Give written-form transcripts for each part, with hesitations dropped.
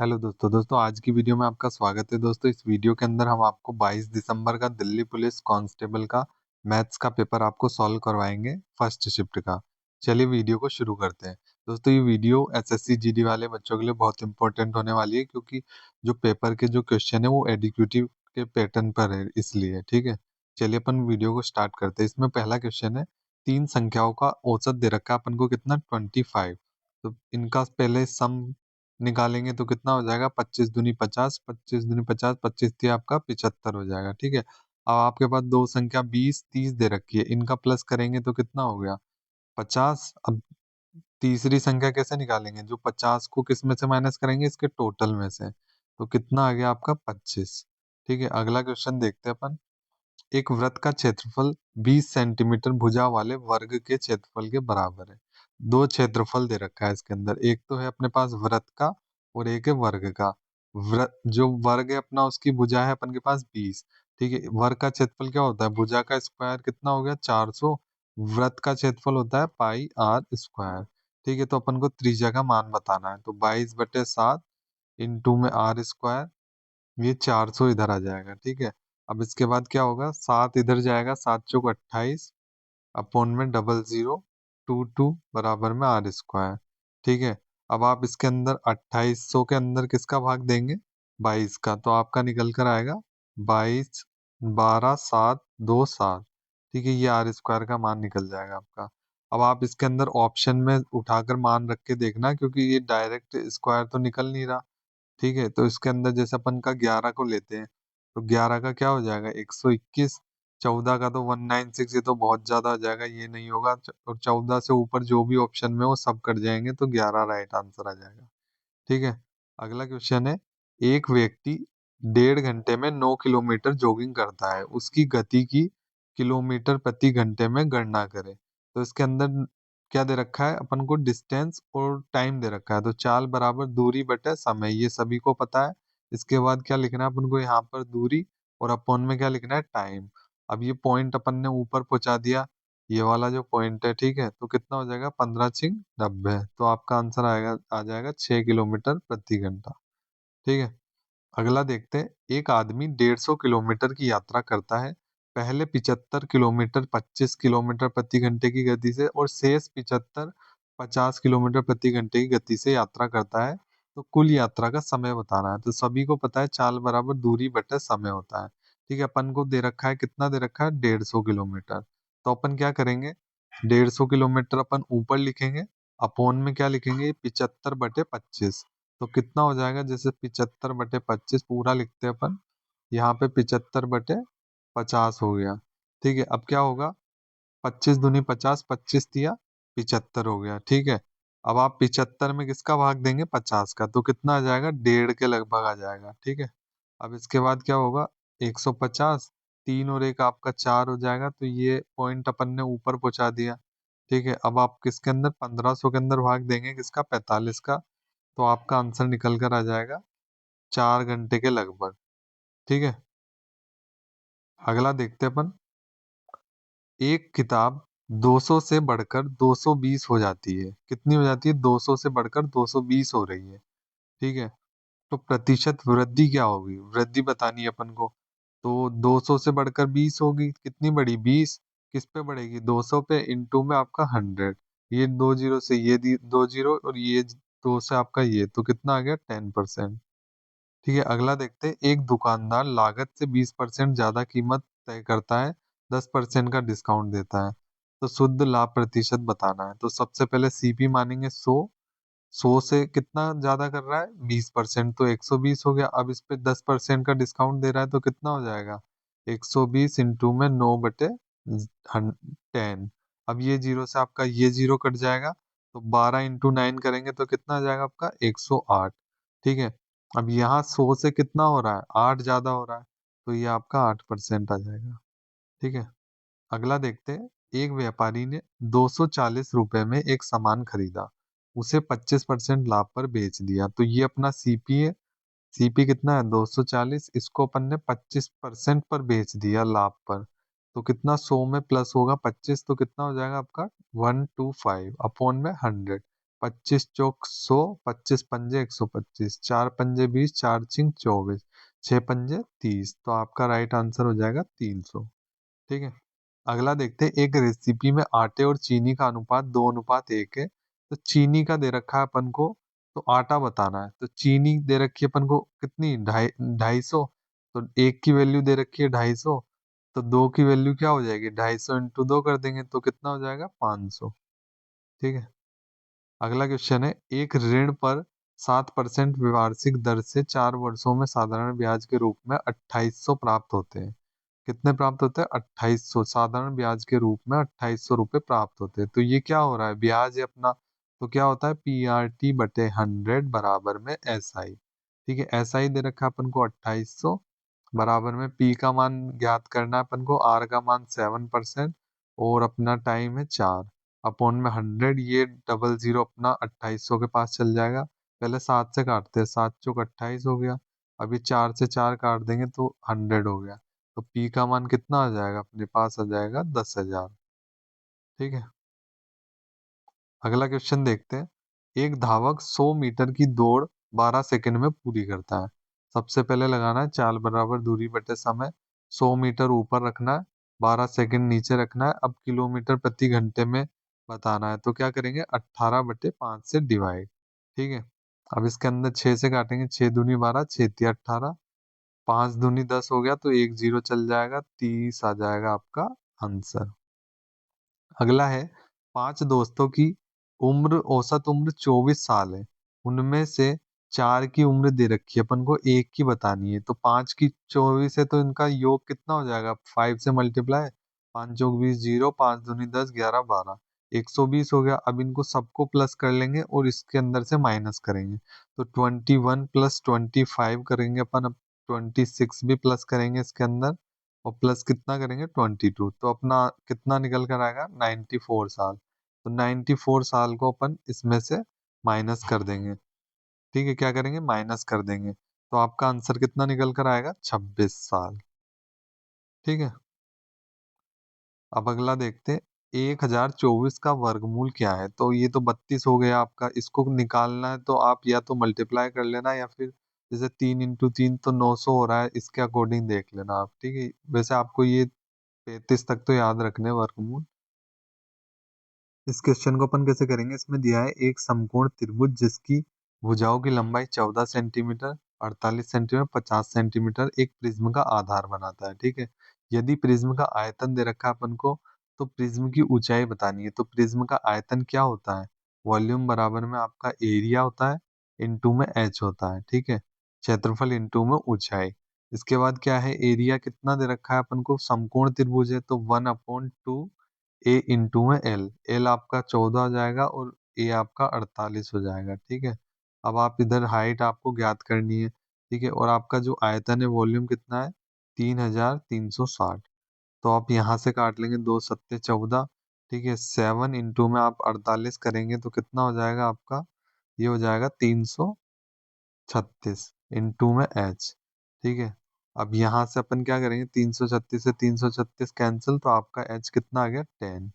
Hello दोस्तों आज की वीडियो में आपका स्वागत है। दोस्तों इस वीडियो के अंदर हम आपको 22 दिसंबर का दिल्ली पुलिस कांस्टेबल का मैथ्स का पेपर आपको सॉल्व करवाएंगे फर्स्ट शिफ्ट का। चलिए वीडियो को शुरू करते हैं। दोस्तों ये वीडियो एसएससी जीडी वाले बच्चों के लिए बहुत इंपॉर्टेंट होने वाली है, क्योंकि जो पेपर के जो क्वेश्चन है वो एडीक्यूटिव के पैटर्न पर है, इसलिए ठीक है। चलिए अपन वीडियो को स्टार्ट करते हैं। इसमें पहला क्वेश्चन है, तीन संख्याओं का औसत दे रखा है अपन को कितना 25। तो इनका पहले सम निकालेंगे तो कितना हो जाएगा 25 दूनी 50, 25 दूनी 50, 25 आपका 75 हो जाएगा। ठीक है, अब आपके पास दो संख्या 20 30 दे रखी है, इनका प्लस करेंगे तो कितना हो गया 50। अब तीसरी संख्या कैसे निकालेंगे, जो 50 को किस में से माइनस करेंगे, इसके टोटल में से, तो कितना आ गया आपका 25। ठीक है, अगला क्वेश्चन देखते हैं अपन। एक वृत्त का क्षेत्रफल 20 सेंटीमीटर भुजा वाले वर्ग के क्षेत्रफल के बराबर है। दो क्षेत्रफल दे रखा है इसके अंदर, एक तो है अपने पास वृत्त का और एक है वर्ग का। वृत्त जो वर्ग है अपना, उसकी भुजा है अपन के पास 20। ठीक है, वर्ग का क्षेत्रफल क्या होता है, भुजा का स्क्वायर कितना हो गया 400। वृत्त का क्षेत्रफल होता है पाई आर स्क्वायर। ठीक है, तो अपन को त्रिज्या का मान बताना है, तो 22/7 इंटू में आर स्क्वायर, ये 400 इधर आ जाएगा। ठीक है, अब इसके बाद क्या होगा, 7 इधर जाएगा, 7 चौक 28, अपॉन में 0022 बराबर में आर स्क्वायर। ठीक है, अब आप इसके अंदर 2800 के अंदर किसका भाग देंगे, 22 का, तो आपका निकल कर आएगा 22 12 7 2 7। ठीक है, ये आर स्क्वायर का मान निकल जाएगा आपका। अब आप इसके अंदर ऑप्शन में उठाकर मान रख के देखना, क्योंकि ये डायरेक्ट स्क्वायर तो निकल नहीं रहा। ठीक है, तो इसके अंदर जैसे अपन का 11 को लेते हैं, तो 11 का क्या हो जाएगा 121। 14 का तो 196, ये तो बहुत ज्यादा हो जाएगा, ये नहीं होगा। और 14 से ऊपर जो भी ऑप्शन में वो सब कट जाएंगे, तो 11 राइट आंसर आ जाएगा। ठीक है, अगला क्वेश्चन है, एक व्यक्ति 1.5 घंटे में 9 किलोमीटर जॉगिंग करता है, उसकी गति की किलोमीटर प्रति घंटे में गणना करें। तो इसके अंदर क्या दे रखा है अपन को, डिस्टेंस और टाइम दे रखा है, तो चाल बराबर दूरी बटे समय, ये सभी को पता है। इसके बाद क्या लिखना है अपन को, यहाँ पर दूरी और अपन में क्या लिखना है, टाइम। अब ये पॉइंट अपन ने ऊपर पहुंचा दिया, ये वाला जो पॉइंट है। ठीक है, तो कितना हो जाएगा 15×6 = 90, तो आपका आंसर आएगा आ जाएगा 6 किलोमीटर प्रति घंटा। ठीक है, अगला देखते हैं। एक आदमी 150 किलोमीटर की यात्रा करता है। पहले 75 किलोमीटर 25 किलोमीटर प्रति घंटे की गति से और शेष 75 50 किलोमीटर प्रति घंटे की गति से यात्रा करता है, तो कुल यात्रा का समय बताना है। तो सभी को पता है चाल बराबर दूरी बटे समय होता है। ठीक है, अपन को दे रखा है, कितना दे रखा है 150 किलोमीटर, तो अपन क्या करेंगे, 150 किलोमीटर अपन ऊपर लिखेंगे, अपोन में क्या लिखेंगे 75/25। तो कितना हो जाएगा, जैसे 75/25 पूरा लिखते हैं अपन, यहाँ पे 75/50 हो गया। ठीक है, अब क्या होगा, 25 दूनी 50, 25 दिया 75 हो गया। ठीक है, अब आप 75 में किसका भाग देंगे 50 का, तो कितना आ जाएगा 1.5 के लगभग आ जाएगा। ठीक है, अब इसके बाद क्या होगा 150, 3 और 1 आपका 4 हो जाएगा, तो ये पॉइंट अपन ने ऊपर पहुंचा दिया। ठीक है, अब आप किसके अंदर 1500 के अंदर भाग देंगे किसका 45 का, तो आपका आंसर निकल कर आ जाएगा 4 घंटे के लगभग। ठीक है, अगला देखते हैं अपन। एक किताब 200 से बढ़कर 220 हो जाती है, कितनी हो जाती है 200 से बढ़कर 220 हो रही है। ठीक है, तो प्रतिशत वृद्धि क्या होगी, वृद्धि बतानी है अपन को। तो 200 से बढ़कर 20 होगी, कितनी बढ़ी 20, किस पे बढ़ेगी 200 पे, इंटू में आपका 100। ये दो जीरो से ये दो जीरो, और ये दो से आपका ये, तो कितना आ गया 10%। ठीक है, अगला देखते हैं। एक दुकानदार लागत से 20% ज्यादा कीमत तय करता है, 10% का डिस्काउंट देता है, तो शुद्ध लाभ प्रतिशत बताना है। तो सबसे पहले सीपी मानेंगे 100। 100 से कितना ज्यादा कर रहा है 20%, तो 120 हो गया। अब इस पे 10% का डिस्काउंट दे रहा है, तो कितना हो जाएगा 120 इंटू में 9/10। अब ये जीरो से आपका ये जीरो कट जाएगा, तो 12 इंटू 9 करेंगे तो कितना आ जाएगा आपका 108। ठीक है, अब यहाँ 100 से कितना हो रहा है 8 ज्यादा हो रहा है, तो ये आपका 8% आ जाएगा। ठीक है, अगला देखते हैं। एक व्यापारी ने 240 रुपए में एक सामान खरीदा, उसे 25% लाभ पर बेच दिया, तो ये अपना सीपी है। सीपी कितना है 240, इसको अपन ने 25% पर बेच दिया लाभ पर, तो कितना 100 में प्लस होगा 25, तो कितना हो जाएगा आपका 125 अपॉन में 100। 25 चौक 100, 25 पंजे 125, 4 पंजे 20, 4 चिंग 24, 6 पंजे 30। तो आपका राइट आंसर हो जाएगा 300। ठीक है। अगला देखते हैं, एक रेसिपी में आटे और चीनी का अनुपात 2:1 है। तो चीनी का दे रखा है अपन को, तो आटा बताना है। तो चीनी दे रखी है अपन को कितनी, 250। तो एक की वैल्यू दे रखी है 250, तो दो की वैल्यू क्या हो जाएगी, 250 इंटू 2 कर देंगे तो कितना हो जाएगा, 500। ठीक है। अगला क्वेश्चन है, एक ऋण पर 7% वार्षिक दर से 4 वर्षों में साधारण ब्याज के रूप में 2800 प्राप्त होते हैं। कितने प्राप्त होते हैं, 2800। साधारण ब्याज के रूप में 2800 रुपये प्राप्त होते हैं। तो ये क्या हो रहा है, ब्याज है अपना। तो क्या होता है, PRT/100 बराबर में SI। ठीक है, SI दे रखा है अपन को 2800, बराबर में P का मान ज्ञात करना है अपन को, R का मान 7%, और अपना टाइम है 4, अपॉन में 100। ये डबल जीरो अपना 2800 के पास चल जाएगा। पहले 7 से काटते हैं, 7 चौक 28 हो गया। अभी 4 से 4 काट देंगे तो 100 हो गया। तो P का मान कितना आ जाएगा, अपने पास आ जाएगा 10,000। ठीक है। अगला क्वेश्चन देखते हैं, एक धावक 100 मीटर की दौड़ 12 सेकंड में पूरी करता है। सबसे पहले लगाना है चाल बराबर दूरी बटे समय। 100 मीटर ऊपर रखना है, 12 सेकंड नीचे रखना है। अब किलोमीटर प्रति घंटे में बताना है, तो क्या करेंगे, 18/5 से डिवाइड। ठीक है। अब इसके अंदर 6 से काटेंगे, 6 दूनी 12, 6 तिया 18, 5 दूनी 10 हो गया, तो एक जीरो चल जाएगा, 30 आ जाएगा आपका आंसर। अगला है, पांच दोस्तों की औसत उम्र 24 साल है। उनमें से चार की उम्र दे रखी है, अपन को एक की बतानी है। तो पांच की 24 है, तो इनका योग कितना हो जाएगा, 5 से मल्टीप्लाई, 5 चौक 20, जीरो, 5 दूनी 10, 11 12, 120 हो गया। अब इनको सबको प्लस कर लेंगे और इसके अंदर से माइनस करेंगे। तो 21 प्लस 25 करेंगे अपन। अब 26 भी प्लस करेंगे इसके अंदर, और प्लस कितना करेंगे, 22। तो अपना कितना निकल कर आएगा, 94 साल। तो 94 साल को अपन इसमें से माइनस कर देंगे। ठीक है, क्या करेंगे, माइनस कर देंगे। तो आपका आंसर कितना निकल कर आएगा, 26 साल। ठीक है। अब अगला देखते हैं, 1024 का वर्गमूल क्या है। तो ये तो 32 हो गया आपका, इसको निकालना है तो आप या तो मल्टीप्लाई कर लेना, या फिर जैसे 3 इंटू 3 तो 900 हो रहा है, इसके अकॉर्डिंग देख लेना आप। ठीक है, वैसे आपको ये 33 तक तो याद रखने वर्गमूल। इस क्वेश्चन को अपन कैसे करेंगे, इसमें दिया है, एक समकोण त्रिभुज जिसकी भुजाओं की लंबाई 14 सेंटीमीटर, 48 सेंटीमीटर, 50 सेंटीमीटर एक प्रिज्म का आधार बनाता है। ठीक है। यदि प्रिज्म का आयतन दे रखा है अपन को, तो प्रिज्म की ऊंचाई बतानी है। तो प्रिज्म का आयतन क्या होता है, वॉल्यूम बराबर में आपका एरिया होता है, इंटू में एच होता है। ठीक है, क्षेत्रफल इंटू में ऊंचाई। इसके बाद क्या है, एरिया कितना दे रखा है अपन को, समकोण त्रिभुज है तो 1/2 ए इंटू में एल। एल आपका 14 हो जाएगा, और ए आपका 48 हो जाएगा। ठीक है। अब आप इधर हाइट आपको ज्ञात करनी है। ठीक है, और आपका जो आयतन है, वॉल्यूम कितना है, 3360। तो आप यहाँ से काट लेंगे, 2 सत्ते 14। ठीक है, 7 इंटू में आप 48 करेंगे तो कितना हो जाएगा आपका, ये हो जाएगा 336 इंटू में एच। ठीक है। अब यहाँ से अपन क्या करेंगे, 336 से 336 कैंसिल, तो आपका एच कितना आ गया, 10।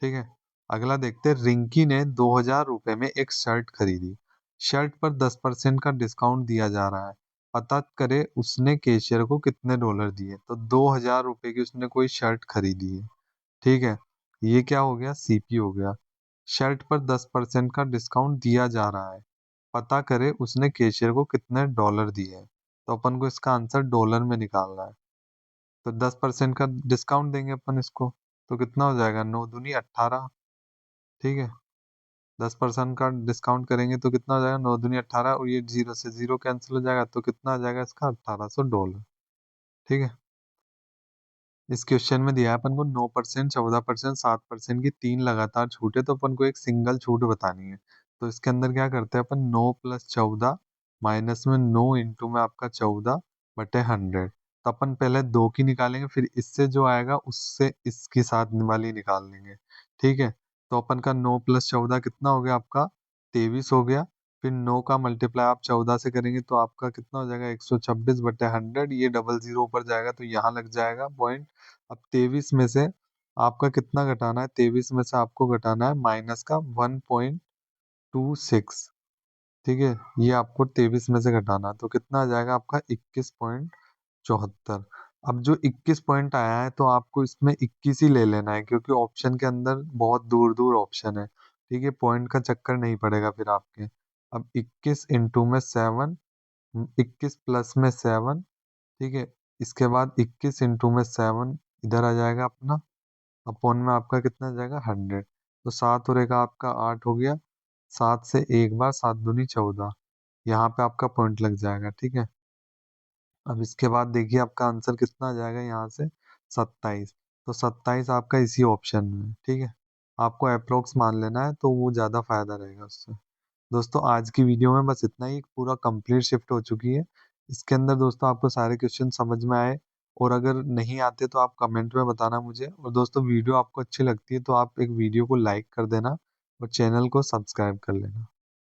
ठीक है। अगला देखते हैं, रिंकी ने 2000 रुपए में एक शर्ट खरीदी। शर्ट पर 10% का डिस्काउंट दिया जा रहा है। पता करे उसने केशियर को कितने डॉलर दिए। तो 2000 रुपए की उसने कोई शर्ट खरीदी है। ठीक है, ये क्या हो गया, सीपी हो गया। शर्ट पर 10% का डिस्काउंट दिया जा रहा है, पता करे उसने केशियर को कितने डॉलर दिए हैं। तो अपन को इसका आंसर डॉलर में निकालना है। तो 10% का डिस्काउंट देंगे अपन इसको, तो कितना हो जाएगा, 9 दूनी 18। ठीक है, 10% का डिस्काउंट करेंगे तो कितना हो जाएगा, 9 दूनी 18, और ये जीरो से जीरो कैंसिल हो जाएगा, तो कितना आ जाएगा इसका, 1800 डॉलर। ठीक है। इस क्वेश्चन में दिया है अपन को 9%, 14%, 7% की तीन लगातार छूटे, तो अपन को एक सिंगल छूट बतानी है। तो इसके अंदर क्या करते हैं अपन, 9 + 14 माइनस में 9 इंटू में आपका 14/100। तो अपन पहले दो की निकालेंगे, फिर इससे जो आएगा उससे इसके साथ वाली निकाल लेंगे। ठीक है। तो अपन का 9 + 14 कितना हो गया आपका, 23 हो गया। फिर 9 का मल्टीप्लाई आप 14 से करेंगे तो आपका कितना हो जाएगा, 126/100। ये डबल जीरो ऊपर जाएगा तो यहाँ लग जाएगा पॉइंट। अब 23 में से आपका कितना घटाना है, 23 में से आपको घटाना है माइनस का 1.5। 6। ठीक है, ये आपको 23 में से घटाना, तो कितना आ जाएगा आपका 21.74। अब जो 21 पॉइंट आया है तो आपको इसमें 21 ही ले लेना है, क्योंकि ऑप्शन के अंदर बहुत दूर दूर ऑप्शन है। ठीक है, पॉइंट का चक्कर नहीं पड़ेगा फिर आपके। अब 21 इंटू में 7, 21 प्लस में 7। ठीक है, इसके बाद 21 इंटू में 7 इधर आ जाएगा अपना, अपॉन में आपका कितना आ जाएगा 100। तो 7 और एक आपका 8 हो गया, 7 से एक बार 7 दूनी 14, यहाँ पे आपका पॉइंट लग जाएगा। ठीक है, अब इसके बाद देखिए आपका आंसर कितना आ जाएगा यहाँ से, 27। तो 27 आपका इसी ऑप्शन में है। ठीक है, आपको अप्रोक्स मान लेना है तो वो ज़्यादा फायदा रहेगा उससे। दोस्तों आज की वीडियो में बस इतना ही, पूरा कंप्लीट शिफ्ट हो चुकी है। इसके अंदर दोस्तों आपको सारे क्वेश्चन समझ में आए, और अगर नहीं आते तो आप कमेंट में बताना मुझे। और दोस्तों वीडियो आपको अच्छी लगती है तो आप एक वीडियो को लाइक कर देना और चैनल को सब्सक्राइब कर लेना।